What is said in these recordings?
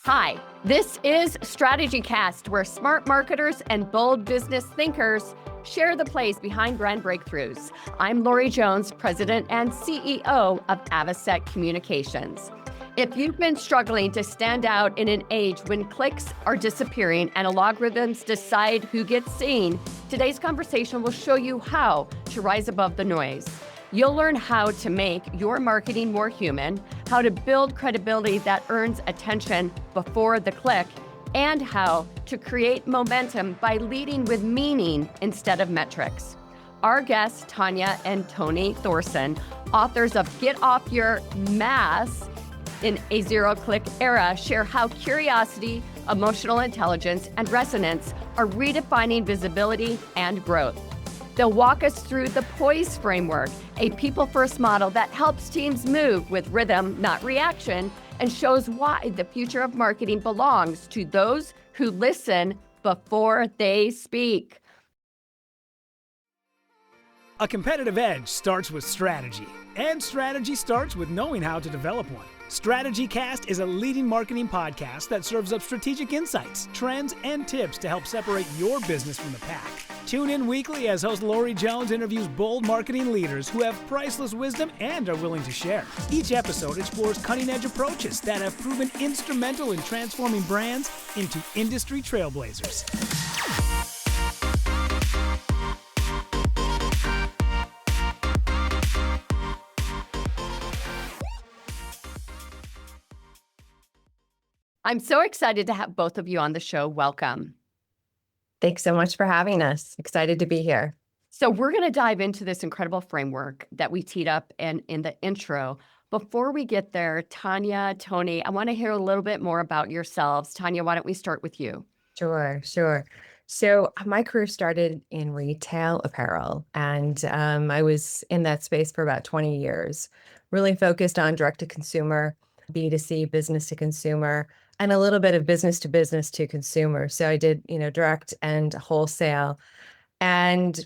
Hi, this is StrategyCast, where smart marketers and bold business thinkers share the plays behind brand breakthroughs. I'm Lori Jones, President and CEO of OSEP Communications. If you've been struggling to stand out in an age when clicks are disappearing and algorithms decide who gets seen, today's conversation will show you how to rise above the noise. You'll learn how to make your marketing more human, how to build credibility that earns attention before the click, and how to create momentum by leading with meaning instead of metrics. Our guests, Tanya and Tony Thorson, authors of Get Off Your Mass in a Zero-Click Era, share how curiosity, emotional intelligence, and resonance are redefining visibility and growth. They'll walk us through the Poise framework, a people-first model that helps teams move with rhythm, not reaction, and shows why the future of marketing belongs to those who listen before they speak. A competitive edge starts with strategy, and strategy starts with knowing how to develop one. StrategyCast is a leading marketing podcast that serves up strategic insights, trends, and tips to help separate your business from the pack. Tune in weekly as host Lori Jones interviews bold marketing leaders who have priceless wisdom and are willing to share. Each episode explores cutting-edge approaches that have proven instrumental in transforming brands into industry trailblazers. I'm so excited to have both of you on the show. Welcome. Thanks so much for having us. Excited to be here. So we're going to dive into this incredible framework that we teed up in the intro. Before we get there, Tanya, Tony, I want to hear a little bit more about yourselves. Tanya, why don't we start with you? Sure. So my career started in retail apparel, and I was in that space for about 20 years, really focused on direct-to-consumer, B2C, business to consumer, and a little bit of business to consumer. So I did, direct and wholesale, and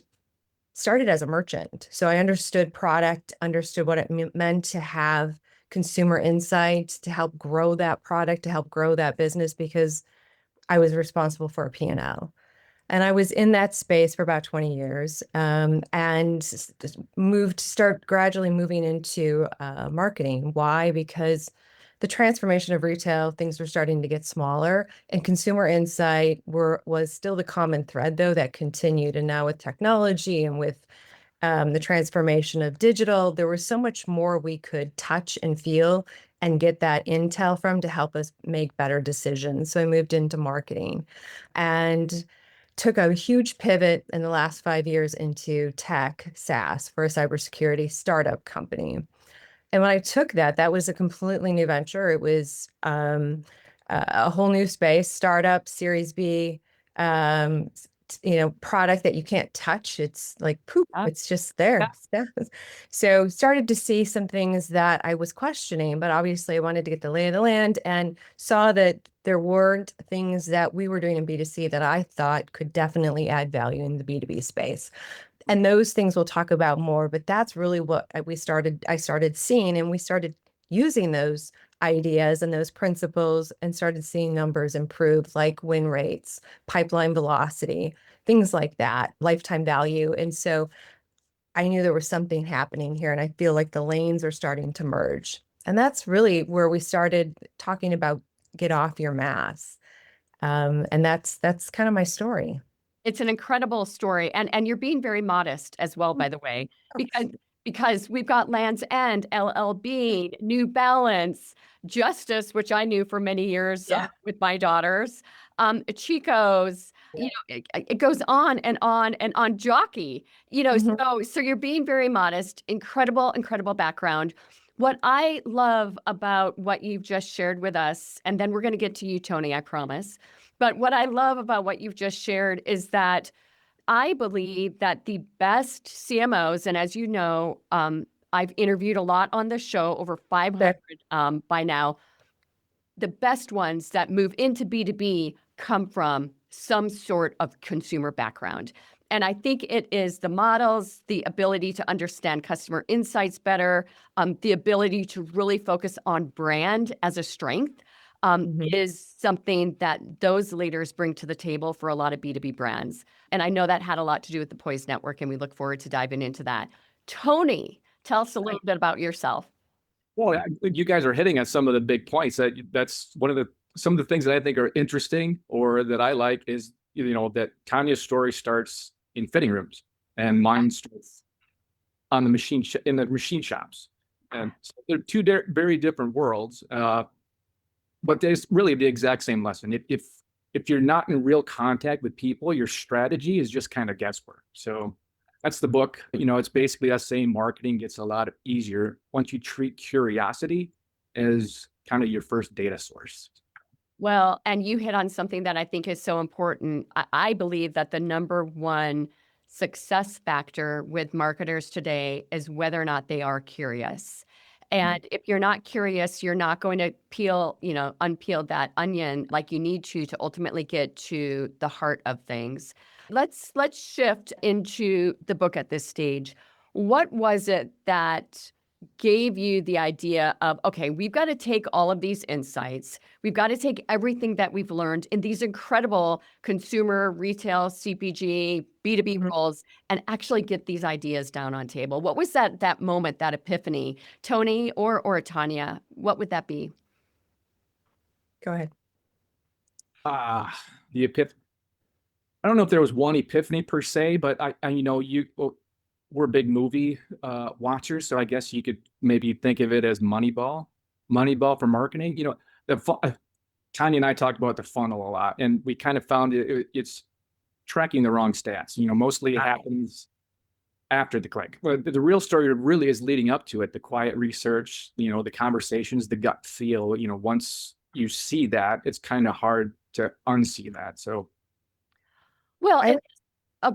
started as a merchant. So I understood product, understood what it meant to have consumer insights, to help grow that product, to help grow that business, because I was responsible for a P&L. And I was in that space for about 20 years, and start gradually moving into marketing. Why? Because the transformation of retail, things were starting to get smaller, and consumer insight was still the common thread, though, that continued. And now with technology and with the transformation of digital, there was so much more we could touch and feel and get that intel from to help us make better decisions. So I moved into marketing and took a huge pivot in the last 5 years into tech SaaS for a cybersecurity startup company. And when I took that was a completely new venture. It was a whole new space, startup, Series B, product that you can't touch. It's like poop. It's just there. Yeah. So started to see some things that I was questioning, but obviously I wanted to get the lay of the land, and saw that there weren't things that we were doing in B2C that I thought could definitely add value in the B2B space. And those things we'll talk about more, but that's really what I started seeing, and we started using those ideas and those principles and started seeing numbers improve, like win rates, pipeline velocity, things like that, lifetime value. And so I knew there was something happening here, and I feel like the lanes are starting to merge. And that's really where we started talking about get off your mass. And that's kind of my story. It's an incredible story. And you're being very modest as well, by the way, because we've got Land's End, LL New Balance, Justice, which I knew for many years with my daughters, Chico's, it goes on and on and on, Jockey, so you're being very modest, incredible background. What I love about what you've just shared with us, and then we're going to get to you, Tony, I promise. But what I love about what you've just shared is that I believe that the best CMOs, and as you know, I've interviewed a lot on the show, over 500 by now, the best ones that move into B2B come from some sort of consumer background. And I think it is the models, the ability to understand customer insights better, the ability to really focus on brand as a strength, is something that those leaders bring to the table for a lot of B2B brands. And I know that had a lot to do with the Poise Network, and we look forward to diving into that. Tony, tell us a little bit about yourself. Well, you guys are hitting on some of the big points. That's some of the things that I think are interesting or that I like is, that Tanya's story starts in fitting rooms and mine starts on the in the machine shops. And so they're two very different worlds, but there's really the exact same lesson. If you're not in real contact with people, your strategy is just kind of guesswork. So that's the book. It's basically us saying marketing gets a lot easier once you treat curiosity as kind of your first data source. Well, and you hit on something that I think is so important. I believe that the number one success factor with marketers today is whether or not they are curious. And if you're not curious, you're not going to unpeel that onion like you need to ultimately get to the heart of things. Let's shift into the book at this stage. What was it that gave you the idea of, okay, we've got to take all of these insights, we've got to take everything that we've learned in these incredible consumer, retail, CPG, B2B roles, and actually get these ideas down on table? What was that moment, that epiphany? Tony or Tanya, what would that be? Go ahead. The epiphany. I don't know if there was one epiphany per se, but we're big movie watchers, so I guess you could maybe think of it as Moneyball for marketing. Tanya and I talked about the funnel a lot, and we kind of found it's tracking the wrong stats. Mostly it happens after the click. But the real story really is leading up to it, the quiet research, the conversations, the gut feel. Once you see that, it's kind of hard to unsee that. So, well,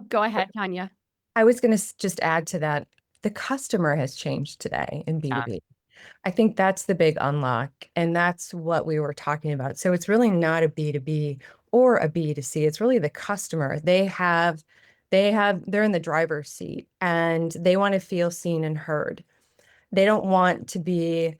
go ahead, Tanya. I was going to just add to that. The customer has changed today in B2B. I think that's the big unlock. And that's what we were talking about. So it's really not a B2B or a B2C. It's really the customer. They're in the driver's seat and they want to feel seen and heard. They don't want to be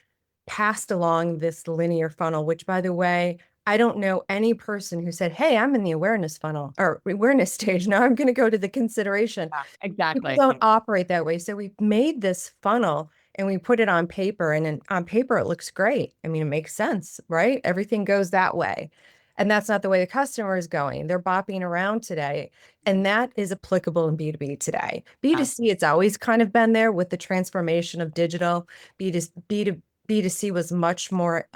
passed along this linear funnel, which, by the way, I don't know any person who said, hey, I'm in the awareness funnel or awareness stage. Now I'm going to go to the consideration. Exactly. People don't operate that way. So we've made this funnel and we put it on paper, and on paper, it looks great. I mean, it makes sense, right? Everything goes that way. And that's not the way the customer is going. They're bopping around today. And that is applicable in B2B today. B2C, it's always kind of been there with the transformation of digital. B2C was much more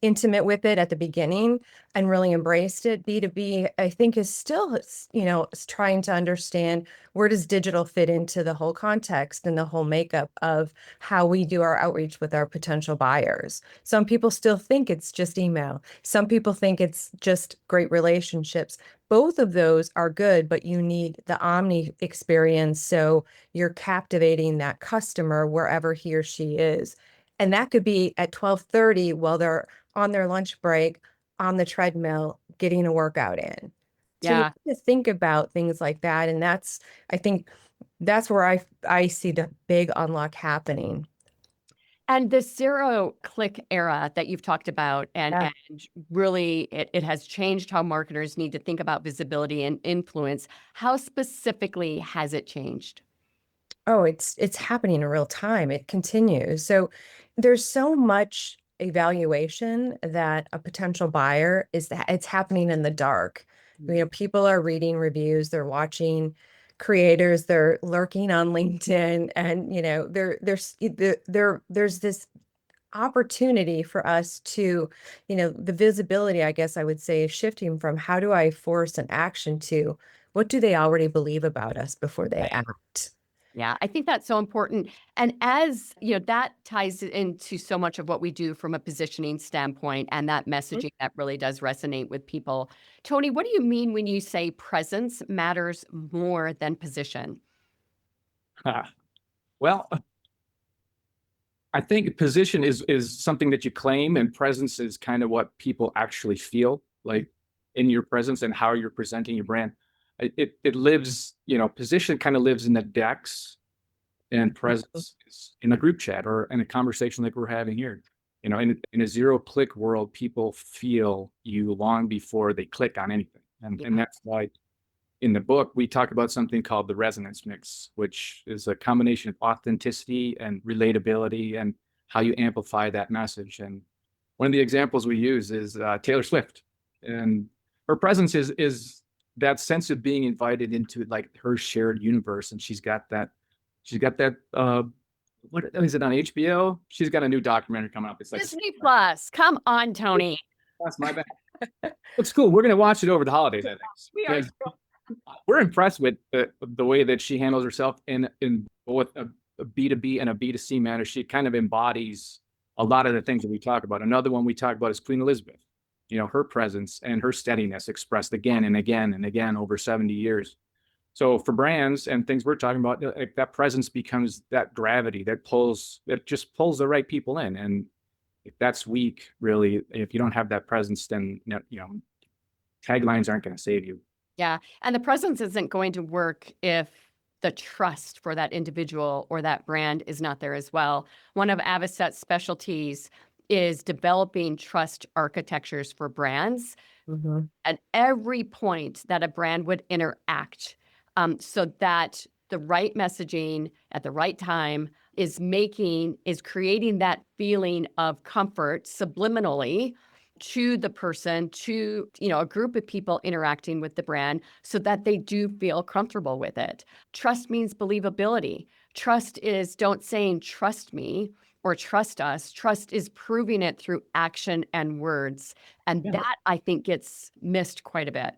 intimate with it at the beginning and really embraced it. B2B, I think, is still, is trying to understand where does digital fit into the whole context and the whole makeup of how we do our outreach with our potential buyers. Some people still think it's just email. Some people think it's just great relationships. Both of those are good, but you need the omni experience. So you're captivating that customer wherever he or she is. And that could be at 12:30 while they're on their lunch break, on the treadmill, getting a workout in. So you have to think about things like that. And I think that's where I see the big unlock happening. And the zero click era that you've talked about, and really it has changed how marketers need to think about visibility and influence. How specifically has it changed? Oh, it's happening in real time. It continues. So there's so much evaluation that a potential buyer it's happening in the dark. People are reading reviews, they're watching creators, they're lurking on LinkedIn, and there's this opportunity for us to, the visibility, I guess I would say, is shifting from how do I force an action to what do they already believe about us before they act. Yeah, I think that's so important. And as that ties into so much of what we do from a positioning standpoint and that messaging that really does resonate with people. Tony, what do you mean when you say presence matters more than position? Well, I think position is something that you claim, and presence is kind of what people actually feel like in your presence and how you're presenting your brand. It lives, position kind of lives in the decks, and presence is in a group chat or in a conversation like we're having here. You know, in a zero-click world, people feel you long before they click on anything. And that's why in the book, we talk about something called the resonance mix, which is a combination of authenticity and relatability and how you amplify that message. And one of the examples we use is Taylor Swift. And her presence is that sense of being invited into like her shared universe. And she's got that what is it on HBO? She's got a new documentary coming up. It's like Disney Plus. Come on, Tony. That's my bad. It's cool. We're going to watch it over the holidays, I think. We are. We're impressed with the way that she handles herself in both a B2B and a B2C manner. She kind of embodies a lot of the things that we talk about. Another one we talk about is Queen Elizabeth. You know, her presence and her steadiness expressed again and again and again over 70 years. So for brands and things we're talking about, like that presence becomes that gravity that just pulls the right people in. And if that's weak, really, if you don't have that presence, then, you know, taglines aren't going to save you. Yeah. And the presence isn't going to work if the trust for that individual or that brand is not there as well. One of Avocet's specialties is developing trust architectures for brands at every point that a brand would interact, so that the right messaging at the right time is creating that feeling of comfort subliminally to the person, to, you know, a group of people interacting with the brand so that they do feel comfortable with it. Trust means believability. Trust is don't saying trust me or trust us. Trust is proving it through action and words. And that, I think, gets missed quite a bit.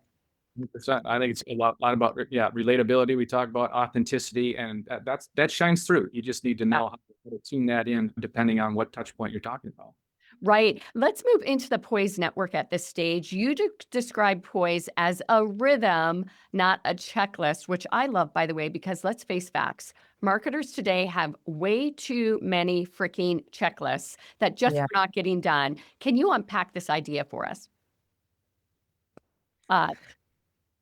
100%. I think it's a lot about relatability. We talk about authenticity, and that shines through. You just need to know how to tune that in depending on what touch point you're talking about. Right. Let's move into the Poise network at this stage. You describe Poise as a rhythm, not a checklist, which I love, by the way, because let's face facts. Marketers today have way too many freaking checklists that just are not getting done. Can you unpack this idea for us?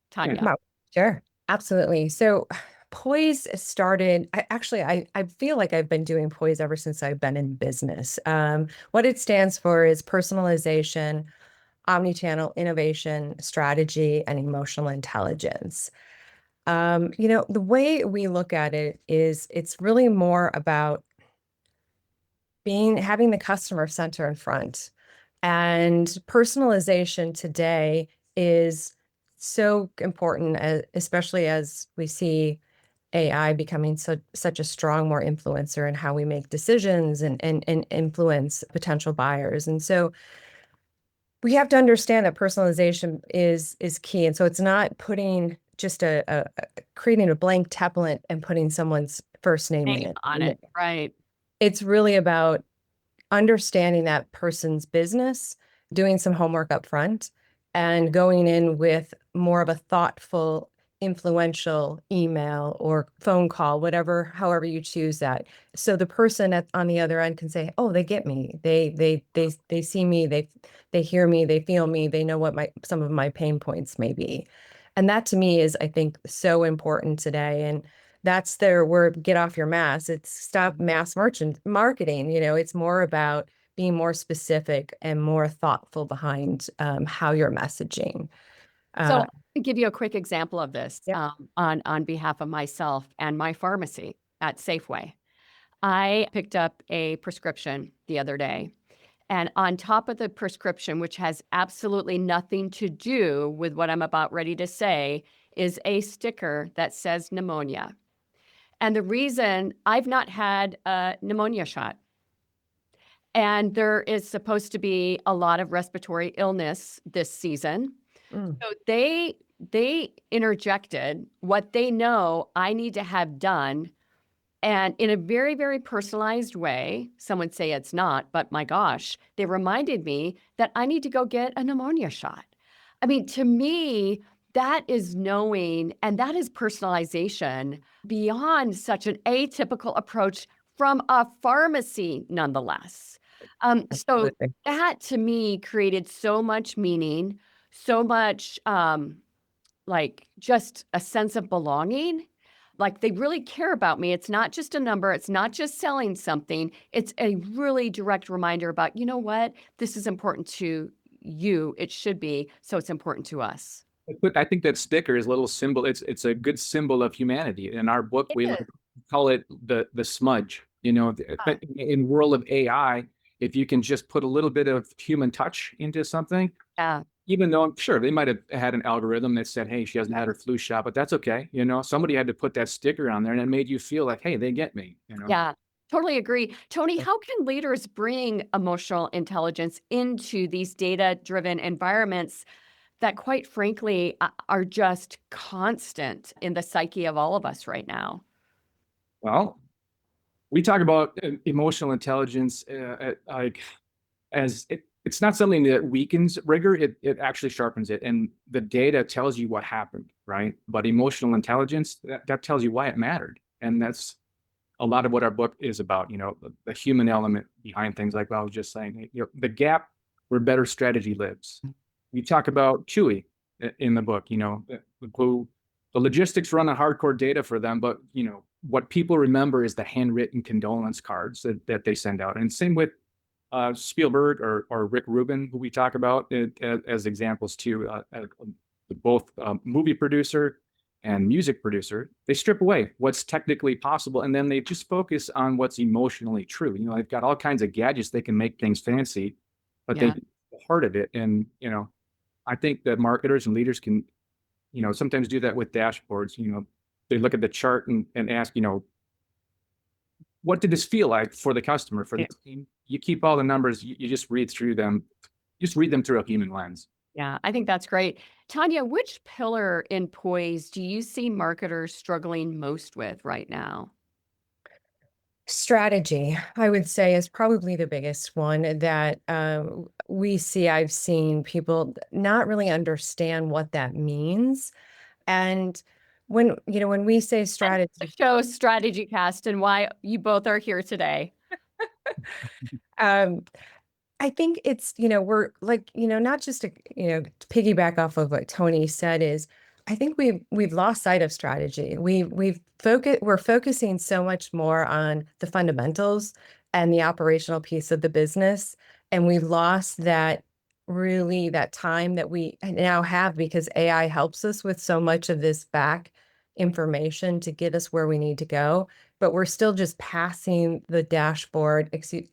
Tanya. Sure. Absolutely. So Poise started, I feel like I've been doing Poise ever since I've been in business. What it stands for is personalization, omnichannel innovation, strategy, and emotional intelligence. You know, the way we look at it is it's really more about having the customer center in front. And personalization today is so important, especially as we see AI becoming such a strong more influencer in how we make decisions and influence potential buyers. And so we have to understand that personalization is key. And so it's not putting just creating a blank template and putting someone's first name in it. On it, right? It's really about understanding that person's business, doing some homework up front, and going in with more of a thoughtful, influential email or phone call, however you choose that. So the person on the other end can say, "Oh, they get me. They see me. They hear me. They feel me. They know what some of my pain points may be." And that to me is, I think, so important today. And that's their word, get off your mass. It's stop mass marketing. You know, it's more about being more specific and more thoughtful behind how you're messaging. So let me give you a quick example of this on behalf of myself and my pharmacy at Safeway. I picked up a prescription the other day, and on top of the prescription, which has absolutely nothing to do with what I'm about ready to say, is a sticker that says pneumonia. And the reason I've not had a pneumonia shot, and there is supposed to be a lot of respiratory illness this season. So they interjected what they know I need to have done, and in a very, very personalized way. Some would say it's not, but my gosh, they reminded me that I need to go get a pneumonia shot. I mean, to me, that is knowing, and that is personalization beyond such an atypical approach from a pharmacy, nonetheless. So that to me created so much meaning, so much like just a sense of belonging. like they really care about me. It's not just a number. It's not just selling something. It's a really direct reminder about, you know what, this is important to you. It should be. So it's important to us. But I think that sticker is a little symbol. It's a good symbol of humanity. In our book, It we is. call it the smudge. But in world of AI, if you can just put a little bit of human touch into something, Yeah. even though I'm sure they might have had an algorithm that said, hey, she hasn't had her flu shot, but that's okay. Somebody had to put that sticker on there, and it made you feel like, hey, they get me. Yeah. Totally agree. Tony, how can leaders bring emotional intelligence into these data-driven environments that, quite frankly, are just constant in the psyche of all of us right now? Well, we talk about emotional intelligence like it's not something that weakens rigor. It actually sharpens it, and the data tells you what happened, right? But emotional intelligence that tells you why it mattered, and that's a lot of what our book is about. The human element behind things, like what I was just saying. The gap where better strategy lives. We talk about Chewy in the book. The logistics run on hardcore data for them, but what people remember is the handwritten condolence cards that they send out. And same with Spielberg or Rick Rubin, who we talk about as examples too. Both movie producer and music producer, they strip away what's technically possible, and then they just focus on what's emotionally true. They've got all kinds of gadgets they can make things fancy, but Yeah. the heart of it. And I think that marketers and leaders can sometimes do that with dashboards. They look at the chart and ask, what did this feel like for the customer, for the team? You keep all the numbers, you just read through them, just read them through a human lens. Yeah, I think that's great. Tanya, which pillar in Poise do you see marketers struggling most with right now? Strategy, I would say, is probably the biggest one that we see. I've seen people not really understand what that means. And when we say The strategy, show StrategyCast and why you both are here today. um, I think it's, we're like, not just to, to piggyback off of what Tony said is, I think we've lost sight of strategy. We're focusing so much more on the fundamentals and the operational piece of the business. And we've lost that time that we now have, because AI helps us with so much of this back information to get us where we need to go. But we're still just passing the dashboard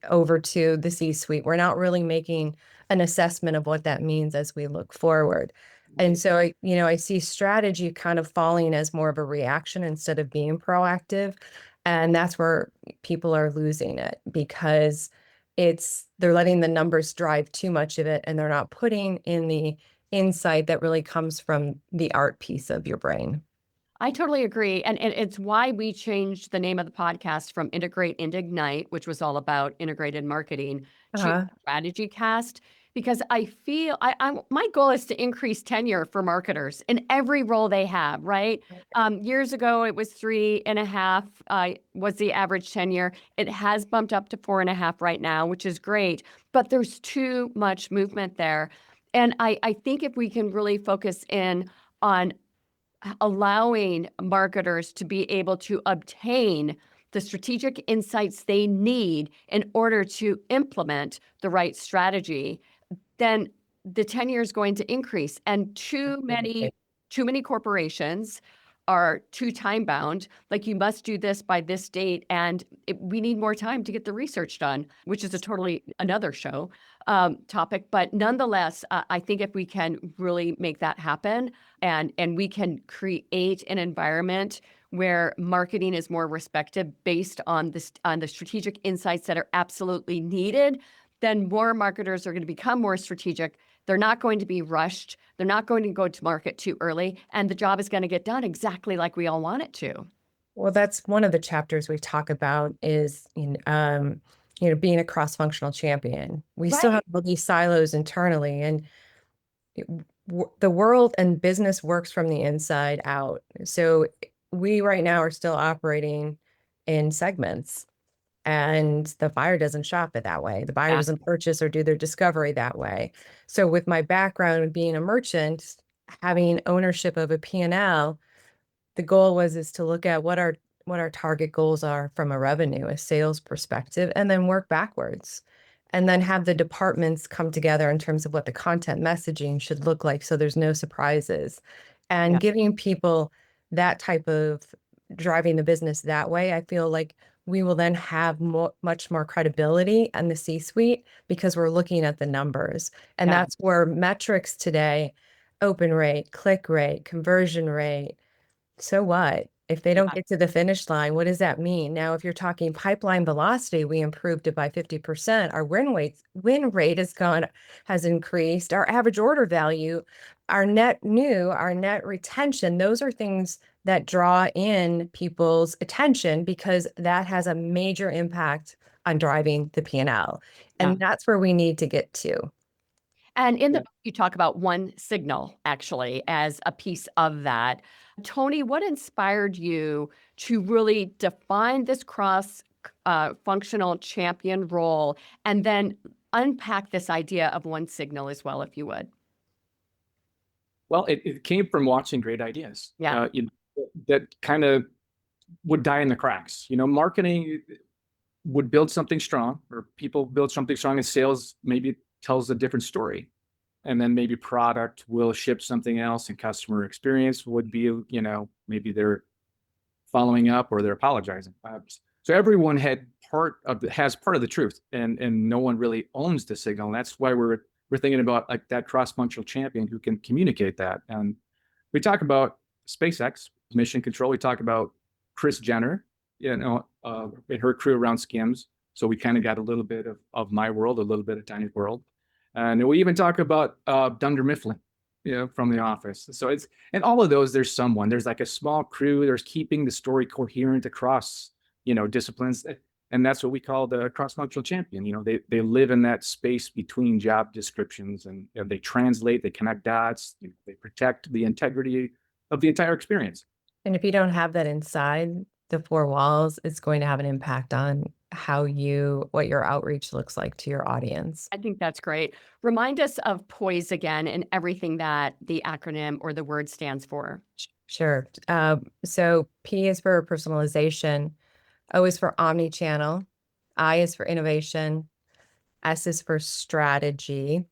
over to the C-suite. We're not really making an assessment of what that means as we look forward. And so I see strategy kind of falling as more of a reaction instead of being proactive. And that's where people are losing it, because they're letting the numbers drive too much of it, and they're not putting in the insight that really comes from the art piece of your brain. I totally agree. And it's why we changed the name of the podcast from Integrate and Ignite, which was all about integrated marketing, to StrategyCast, because I feel my goal is to increase tenure for marketers in every role they have, right? Years ago, it was 3.5 was the average tenure. It has bumped up to 4.5 right now, which is great, but there's too much movement there. And I think if we can really focus in on allowing marketers to be able to obtain the strategic insights they need in order to implement the right strategy, then the tenure is going to increase. And too many corporations are too time bound. Like, you must do this by this date, and we need more time to get the research done, which is a totally another show topic. But nonetheless, I think if we can really make that happen, and we can create an environment where marketing is more respected based on the strategic insights that are absolutely needed, then more marketers are going to become more strategic. They're not going to be rushed. They're not going to go to market too early, and the job is going to get done exactly like we all want it to. Well, that's one of the chapters we talk about is being a cross-functional champion. We still have all these silos internally, and the world and business works from the inside out. So we right now are still operating in segments, and the buyer doesn't shop it that way. The buyer doesn't purchase or do their discovery that way. So with my background being a merchant, having ownership of a P&L, the goal is to look at what our target goals are from a revenue, a sales perspective, and then work backwards. And then have the departments come together in terms of what the content messaging should look like so there's no surprises. And giving people that type of driving the business that way, I feel like we will then have much more credibility in the C-suite because we're looking at the numbers. And that's where metrics today, open rate, click rate, conversion rate, so what? If they don't get to the finish line, what does that mean? Now, if you're talking pipeline velocity, we improved it by 50%. Our win rate has increased. Our average order value, our net retention, those are things that draw in people's attention because that has a major impact on driving the P&L. And that's where we need to get to. And in the book, you talk about one signal, actually, as a piece of that. Tony, what inspired you to really define this cross-functional champion role and then unpack this idea of one signal as well, if you would? Well, it came from watching great ideas. Yeah. That kind of would die in the cracks. Marketing would build something strong, or people build something strong, and sales maybe tells a different story. And then maybe product will ship something else, and customer experience would be, maybe they're following up or they're apologizing. So everyone has part of the truth, and no one really owns the signal. And that's why we're thinking about like that cross-functional champion who can communicate that. And we talk about SpaceX mission control. We talk about Kris Jenner, and her crew around Skims. So we kind of got a little bit of my world, a little bit of Tiny's world. And we even talk about Dunder Mifflin, from The Office. So and all of those, there's like a small crew, there's keeping the story coherent across, disciplines. And that's what we call the cross-functional champion. They live in that space between job descriptions, and they translate, they connect dots, they protect the integrity of the entire experience. And if you don't have that inside the four walls, it's going to have an impact on what your outreach looks like to your audience. I think that's great. Remind us of Poise again and everything that the acronym or the word stands for. Sure. So P is for personalization, O is for omnichannel, I is for innovation, S is for strategy,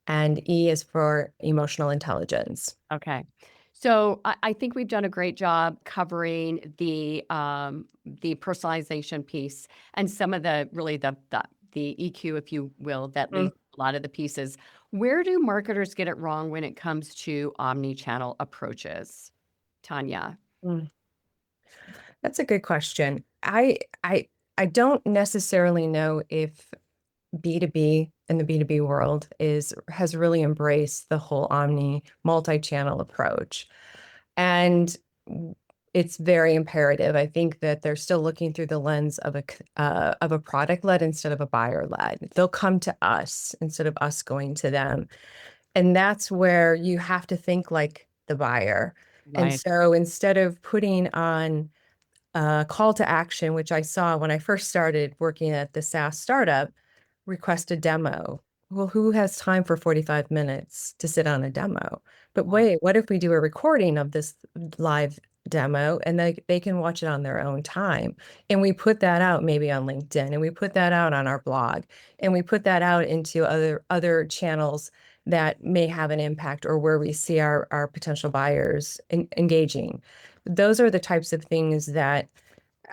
and E is for emotional intelligence. Okay. So I think we've done a great job covering the personalization piece and some of the EQ, if you will, that leads a lot of the pieces. Where do marketers get it wrong when it comes to omni-channel approaches? Tanya. That's a good question. I don't necessarily know if B2B in the B2B world has really embraced the whole multi-channel approach. And it's very imperative. I think that they're still looking through the lens of a product-led instead of a buyer-led. They'll come to us instead of us going to them. And that's where you have to think like the buyer. Right. And so instead of putting on a call to action, which I saw when I first started working at the SaaS startup, request a demo. Well, who has time for 45 minutes to sit on a demo? But wait, what if we do a recording of this live demo and they can watch it on their own time? And we put that out maybe on LinkedIn, and we put that out on our blog, and we put that out into other channels that may have an impact, or where we see our potential buyers engaging. Those are the types of things that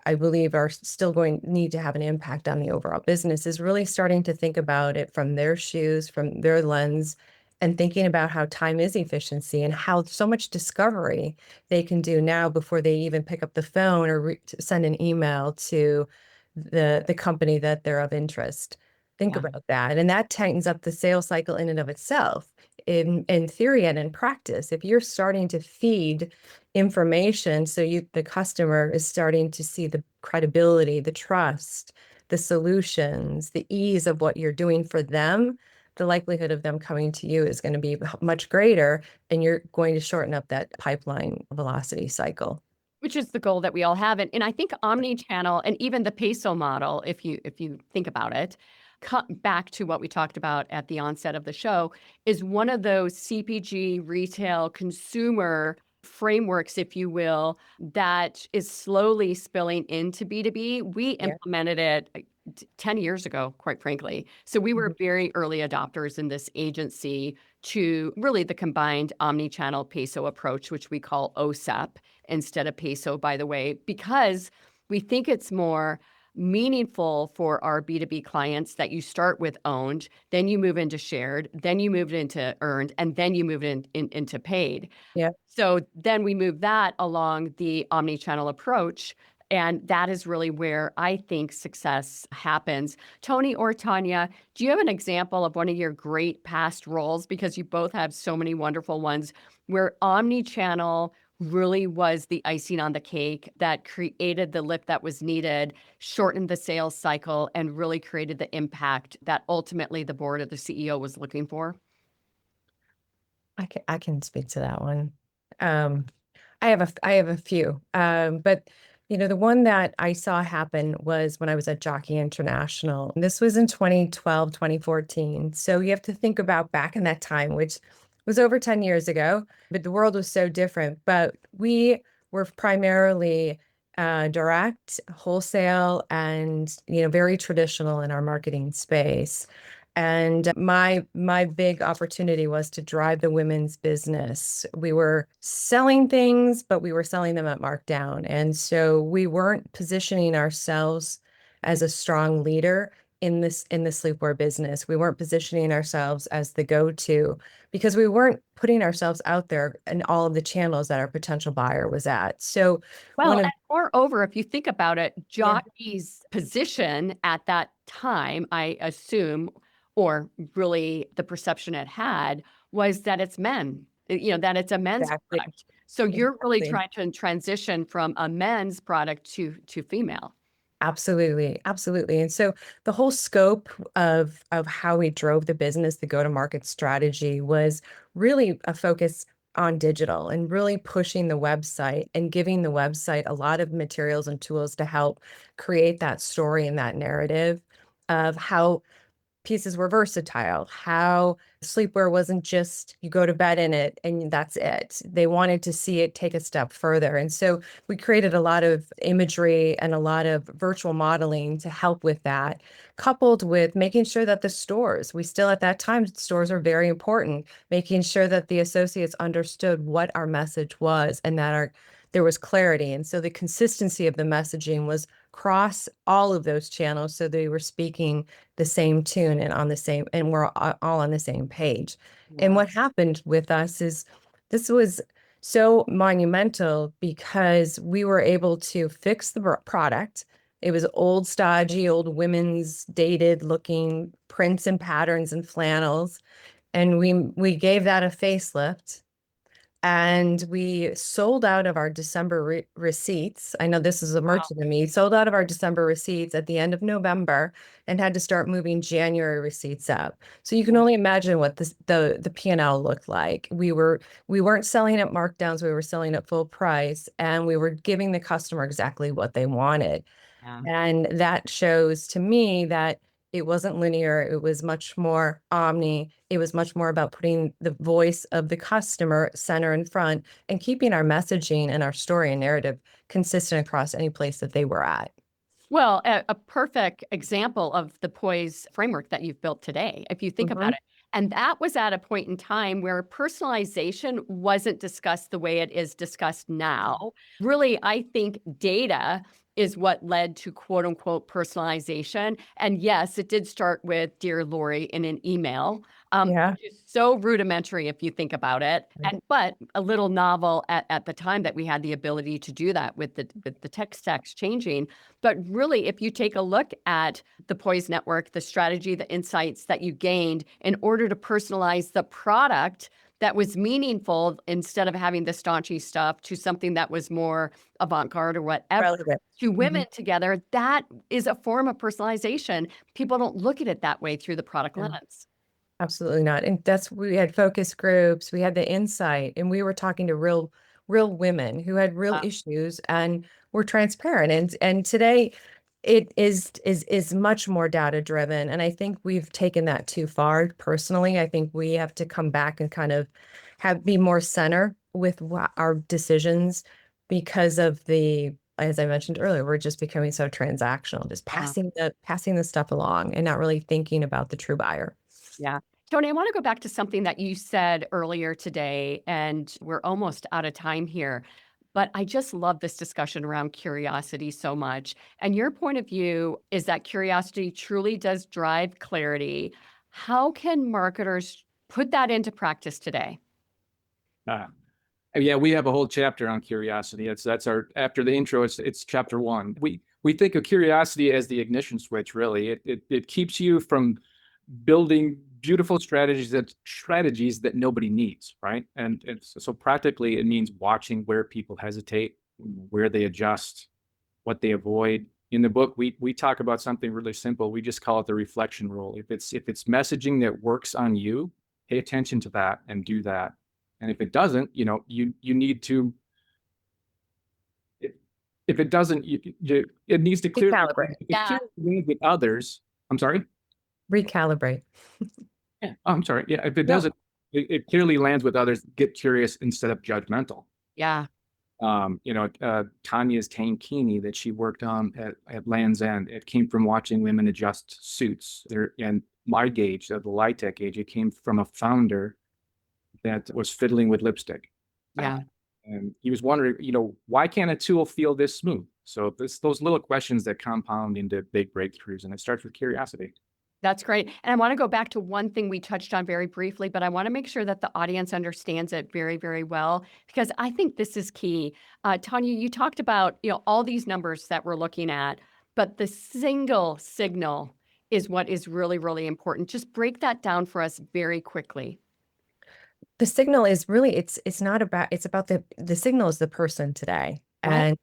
I believe are still need to have an impact on the overall business, is really starting to think about it from their shoes, from their lens, and thinking about how time is efficiency and how so much discovery they can do now before they even pick up the phone or send an email to the company that they're of interest. Think about that. And that tightens up the sales cycle in and of itself. In theory and in practice, if you're starting to feed information, so the customer is starting to see the credibility, the trust, the solutions, the ease of what you're doing for them, the likelihood of them coming to you is going to be much greater, and you're going to shorten up that pipeline velocity cycle. Which is the goal that we all have. And I think omni-channel and even the peso model, if you think about it, cut back to what we talked about at the onset of the show, is one of those CPG retail consumer frameworks, if you will, that is slowly spilling into B2B. We implemented it 10 years ago, quite frankly. So we were very early adopters in this agency to really the combined omnichannel peso approach, which we call OSEP instead of peso, by the way, because we think it's more meaningful for our B2B clients that you start with owned, then you move into shared, then you move into earned, and then you move into paid. Yeah. So then we move that along the omni-channel approach. And that is really where I think success happens. Tony or Tanya, do you have an example of one of your great past roles? Because you both have so many wonderful ones where omni-channel really was the icing on the cake that created the lift that was needed, shortened the sales cycle, and really created the impact that ultimately the board or the CEO was looking for? I can speak to that one. I have a few, but the one that I saw happen was when I was at Jockey International. And this was in 2012, 2014. So you have to think about back in that time, which was over 10 years ago, but the world was so different. But we were primarily direct, wholesale, and very traditional in our marketing space. And my big opportunity was to drive the women's business. We were selling things, but we were selling them at markdown. And so we weren't positioning ourselves as a strong leader in the sleepwear business. We weren't positioning ourselves as the go-to because we weren't putting ourselves out there in all of the channels that our potential buyer was at. So well, and moreover, if you think about it, Jockey's position at that time, I assume, or really the perception it had, was that it's men, that it's a men's product. So you're really trying to transition from a men's product to female. Absolutely. Absolutely. And so the whole scope of how we drove the business, the go-to-market strategy, was really a focus on digital and really pushing the website and giving the website a lot of materials and tools to help create that story and that narrative of how pieces were versatile, how sleepwear wasn't just you go to bed in it and that's it. They wanted to see it take a step further. And so we created a lot of imagery and a lot of virtual modeling to help with that, coupled with making sure that the stores, we still at that time, stores are very important, making sure that the associates understood what our message was and that there was clarity. And so the consistency of the messaging was across all of those channels. So they were speaking the same tune and we're all on the same page. Yeah. And what happened with us is this was so monumental because we were able to fix the product. It was old, stodgy, old women's dated looking prints and patterns and flannels. And we gave that a facelift. And we sold out of our December receipts. I know this is a merchant to me. Sold out of our December receipts at the end of November and had to start moving January receipts up. So you can only imagine what the P&L looked like. We weren't selling at markdowns. We were selling at full price, and we were giving the customer exactly what they wanted. Yeah. And that shows to me that it wasn't linear. It was much more omni. It was much more about putting the voice of the customer center in front and keeping our messaging and our story and narrative consistent across any place that they were at. Well, a perfect example of the Poise framework that you've built today, if you think about it. And that was at a point in time where personalization wasn't discussed the way it is discussed now. Really, I think data is what led to quote unquote personalization. And yes, it did start with Dear Lori in an email. Which is so rudimentary if you think about it, but a little novel at the time that we had the ability to do that with the tech stacks changing. But really, if you take a look at the Poise network, the strategy, the insights that you gained in order to personalize the product that was meaningful instead of having the staunchy stuff to something that was more avant-garde or whatever, relevant to women together, that is a form of personalization. People don't look at it that way through the product lens. Absolutely not. And we had focus groups, we had the insight, and we were talking to real women who had real issues and were transparent. And today it is much more data driven. And I think we've taken that too far personally. I think we have to come back and kind of be more center with our decisions because of as I mentioned earlier, we're just becoming so transactional, just passing the stuff along and not really thinking about the true buyer. Yeah. Tony, I want to go back to something that you said earlier today, and we're almost out of time here. But I just love this discussion around curiosity so much. And your point of view is that curiosity truly does drive clarity. How can marketers put that into practice today? Yeah, we have a whole chapter on curiosity. That's our, after the intro, it's chapter 1. We think of curiosity as the ignition switch, really. It keeps you from building beautiful strategies that nobody needs, right? And so practically it means watching where people hesitate, where they adjust, what they avoid. In the book, we talk about something really simple. We just call it the reflection rule. If it's messaging that works on you, pay attention to that and do that. And if it doesn't, you need to. If it doesn't, it needs to clear. Recalibrate. With others. I'm sorry. Recalibrate. Yeah. Oh, I'm sorry. Yeah. If it doesn't, it clearly lands with others. Get curious instead of judgmental. Yeah. Tanya's tankini that she worked on at Land's End, it came from watching women adjust suits. And my gauge, the Litech gauge, it came from a founder that was fiddling with lipstick. Yeah. And he was wondering, why can't a tool feel this smooth? So those little questions that compound into big breakthroughs, and it starts with curiosity. That's great. And I want to go back to one thing we touched on very briefly, but I want to make sure that the audience understands it very, very well, because I think this is key. Tanya, you talked about, all these numbers that we're looking at, but the single signal is what is really, really important. Just break that down for us very quickly. The signal is really, it's about the signal is the person today. Right.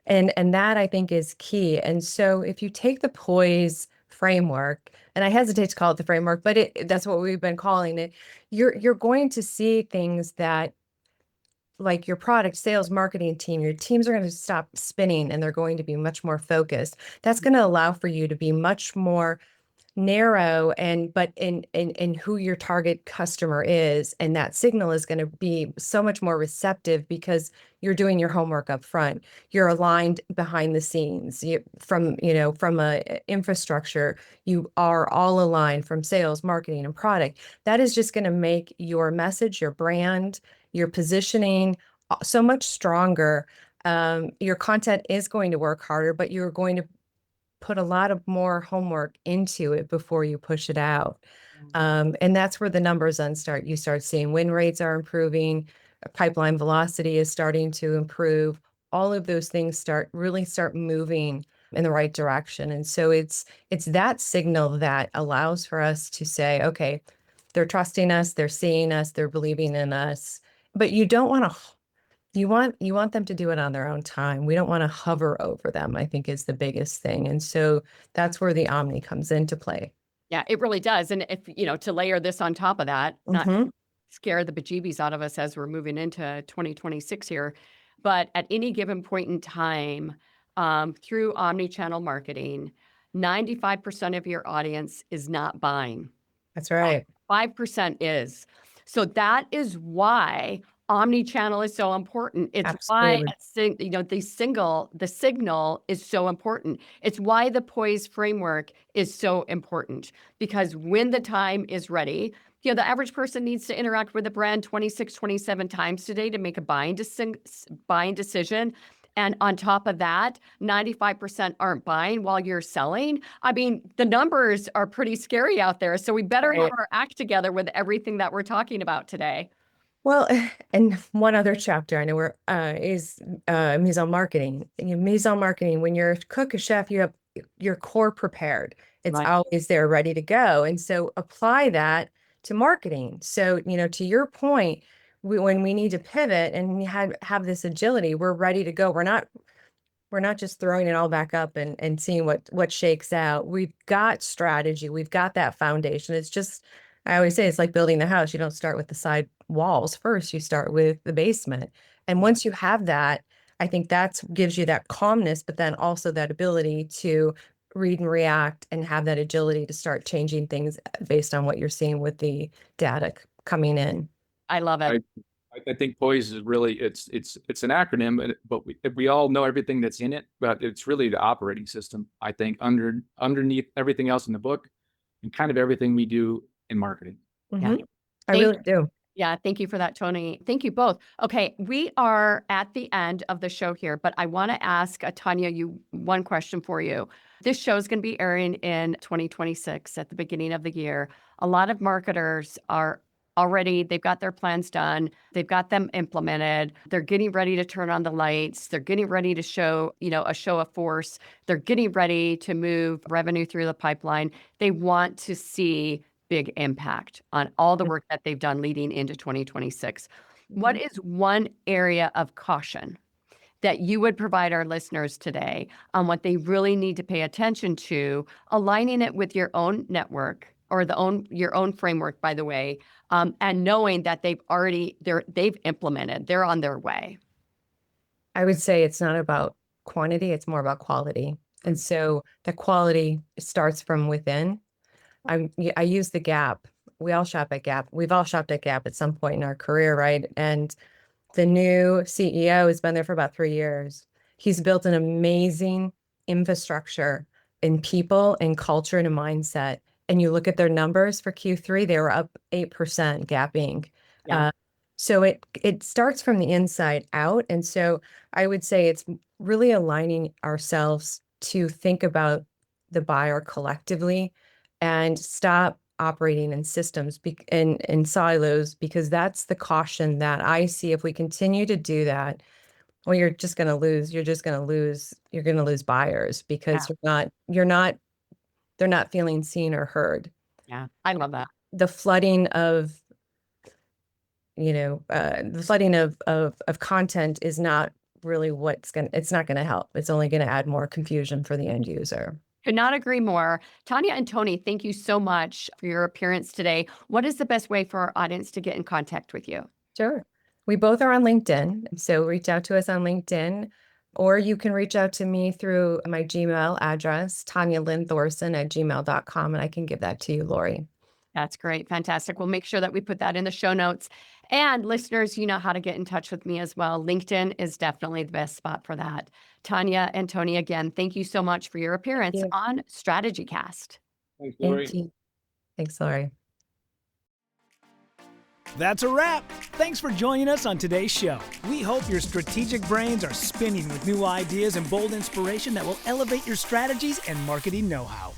And that I think is key. And so if you take the Poise framework, and I hesitate to call it the framework, but that's what we've been calling it, you're going to see things that, like your product, sales, marketing team, your teams are going to stop spinning and they're going to be much more focused. That's going to allow for you to be much more narrow but in who your target customer is, and that signal is going to be so much more receptive because you're doing your homework up front. You're aligned behind the scenes. From a infrastructure, you are all aligned from sales, marketing, and product. That is just going to make your message, your brand, your positioning so much stronger. Your content is going to work harder, but you're going to put a lot of more homework into it before you push it out. And that's where the numbers then you start seeing win rates are improving, pipeline velocity is starting to improve. All of those things start moving in the right direction. And so it's that signal that allows for us to say, okay, they're trusting us, they're seeing us, they're believing in us. But you don't want to you want them to do it on their own time. We don't want to hover over them, I think, is the biggest thing. And so that's where the Omni comes into play. Yeah, it really does. And if, to layer this on top of that, not scare the bejeebies out of us as we're moving into 2026 here, but at any given point in time, through omnichannel marketing, 95% of your audience is not buying. That's right. 5% is. So that is why omnichannel is so important. It's Absolutely. why the signal is so important. It's why the Poise framework is so important, because when the time is ready, the average person needs to interact with a brand 26, 27 times today to make a buying decision. And on top of that, 95% aren't buying while you're selling. I mean, the numbers are pretty scary out there. So we better have our act together with everything that we're talking about today. Well, and one other chapter I know is mise en marketing. Mise en marketing, when you're a cook, a chef, you have your core prepared. It's always there, ready to go. And so apply that to marketing. So, to your point, when we need to pivot and we have this agility, we're ready to go. We're not just throwing it all back up and seeing what shakes out. We've got strategy. We've got that foundation. It's just, I always say, it's like building the house. You don't start with the side walls first. You start with the basement. And once you have that, I think that gives you that calmness, but then also that ability to read and react and have that agility to start changing things based on what you're seeing with the data coming in. I love it. I I think Poise is really, it's an acronym, but we all know everything that's in it, but it's really the operating system, I think, underneath everything else in the book and kind of everything we do in marketing. I really do. Yeah, thank you for that, Tony. Thank you both. Okay, we are at the end of the show here, but I want to ask Tanya, one question for you. This show is going to be airing in 2026 at the beginning of the year. A lot of marketers are they've got their plans done. They've got them implemented. They're getting ready to turn on the lights. They're getting ready to show, a show of force. They're getting ready to move revenue through the pipeline. They want to see big impact on all the work that they've done leading into 2026. What is one area of caution that you would provide our listeners today on what they really need to pay attention to, aligning it with your own network or your own framework, by the way, and knowing that they've implemented, they're on their way? I would say it's not about quantity, it's more about quality. And so the quality starts from within. I use the Gap. We all shop at Gap. We've all shopped at Gap at some point in our career, right? And the new CEO has been there for about 3 years. He's built an amazing infrastructure in people and culture and a mindset. And you look at their numbers for Q3, they were up 8%, Gap Inc. Yeah. So it starts from the inside out. And so I would say it's really aligning ourselves to think about the buyer collectively and stop operating in systems in silos, because that's the caution that I see. If we continue to do that, well, you're going to lose buyers because they're not feeling seen or heard. Yeah, I love that. The flooding of content is not really it's not going to help. It's only going to add more confusion for the end user. Could not agree more. Tanya and Tony, thank you so much for your appearance today. What is the best way for our audience to get in contact with you? Sure. We both are on LinkedIn. So reach out to us on LinkedIn, or you can reach out to me through my Gmail address, TanyaLynthorson@gmail.com, and I can give that to you, Lori. That's great. Fantastic. We'll make sure that we put that in the show notes. And listeners, you know how to get in touch with me as well. LinkedIn is definitely the best spot for that. Tanya and Tony, again, thank you so much for your appearance on StrategyCast. Thanks, Lori. Thank you. Thanks, Lori. That's a wrap. Thanks for joining us on today's show. We hope your strategic brains are spinning with new ideas and bold inspiration that will elevate your strategies and marketing know-how.